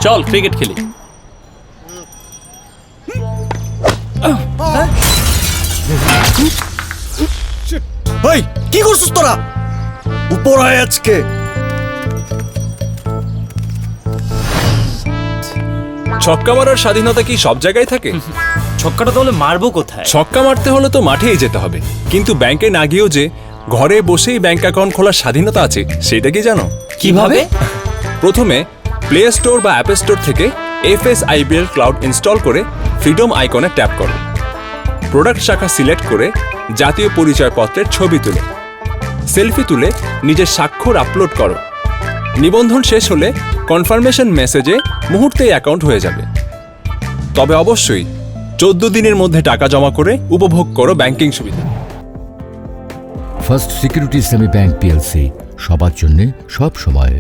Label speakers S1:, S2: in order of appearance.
S1: চল ক্রিকেট খেলি।
S2: ভাই কি করছিস তোরা? উপর আয় আজকে।
S3: ছক্কা মারার স্বাধীনতা কি সব জায়গায় থাকে?
S4: ছক্কাটা তাহলে মারবো কোথায়?
S3: ছক্কা মারতে হলে তো মাঠেই যেতে হবে, কিন্তু ব্যাংকে না গিয়েও যে ঘরে বসেই ব্যাংক অ্যাকাউন্ট খোলার স্বাধীনতা আছে সেটা কি জানো?
S4: কিভাবে?
S3: প্রথমে প্লে স্টোর বা অ্যাপ স্টোর থেকে FSIBL ক্লাউড ইনস্টল করে ফ্রিডম আইকনে ট্যাপ করো। প্রোডাক্ট শাখা সিলেক্ট করে জাতীয় পরিচয়পত্রের ছবি তুলে সেলফি তুলে নিজের স্বাক্ষর আপলোড করো। নিবন্ধন শেষ হলে কনফার্মেশন মেসেজে মুহূর্তেই অ্যাকাউন্ট হয়ে যাবে। তবে অবশ্যই 14 দিনের মধ্যে টাকা জমা করে উপভোগ করো ব্যাংকিং সুবিধা।
S5: First security semi bank PLC, সবার জন্য সব সময়।